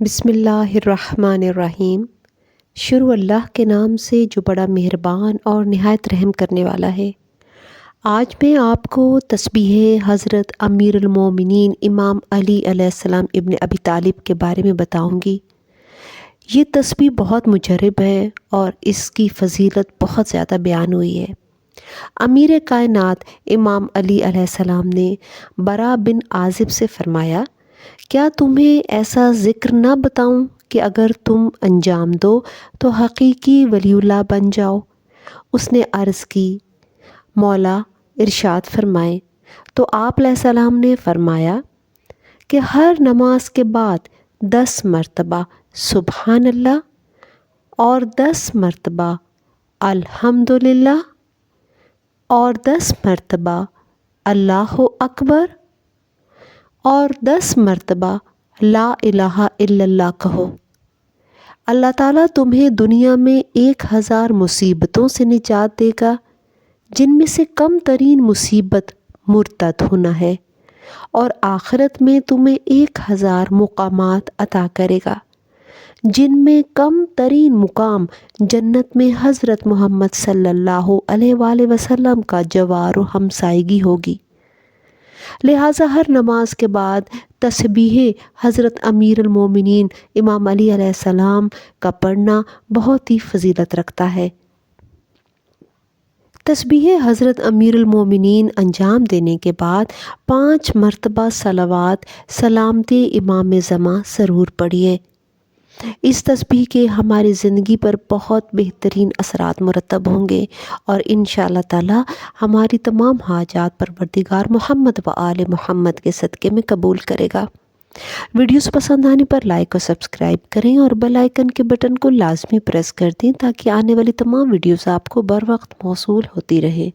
بسم اللہ الرحمن الرحیم۔ شروع اللہ کے نام سے جو بڑا مہربان اور نہایت رحم کرنے والا ہے۔ آج میں آپ کو تسبیح حضرت امیر المومنین امام علی علیہ السلام ابن ابی طالب کے بارے میں بتاؤں گی۔ یہ تسبیح بہت مجرب ہے اور اس کی فضیلت بہت زیادہ بیان ہوئی ہے۔ امیر کائنات امام علی علیہ السلام نے برا بن عازب سے فرمایا، کیا تمہیں ایسا ذکر نہ بتاؤں کہ اگر تم انجام دو تو حقیقی ولی اللہ بن جاؤ؟ اس نے عرض کی، مولا ارشاد فرمائیں۔ تو آپ علیہ السلام نے فرمایا کہ ہر نماز کے بعد 10 مرتبہ سبحان اللہ اور 10 مرتبہ الحمدللہ اور 10 مرتبہ اللہ اکبر اور 10 مرتبہ لا الہ الا اللہ کہو۔ اللہ تعالیٰ تمہیں دنیا میں 1000 مصیبتوں سے نجات دے گا، جن میں سے کم ترین مصیبت مرتد ہونا ہے، اور آخرت میں تمہیں 1000 مقامات عطا کرے گا، جن میں کم ترین مقام جنت میں حضرت محمد صلی اللہ علیہ وآلہ وسلم کا جوار و ہمسائیگی ہوگی۔ لہٰذا ہر نماز کے بعد تسبیح حضرت امیر المومنین امام علی علیہ السلام کا پڑھنا بہت ہی فضیلت رکھتا ہے۔ تسبیح حضرت امیر المومنین انجام دینے کے بعد 5 مرتبہ صلوات سلامتی امام زمان ضرور پڑھیے۔ اس تسبیح کے ہماری زندگی پر بہت بہترین اثرات مرتب ہوں گے اور انشاءاللہ تعالی ہماری تمام حاجات پروردگار محمد و آل محمد کے صدقے میں قبول کرے گا۔ ویڈیوز پسند آنے پر لائک اور سبسکرائب کریں اور بیل آئیکن کے بٹن کو لازمی پریس کر دیں تاکہ آنے والی تمام ویڈیوز آپ کو بر وقت موصول ہوتی رہیں۔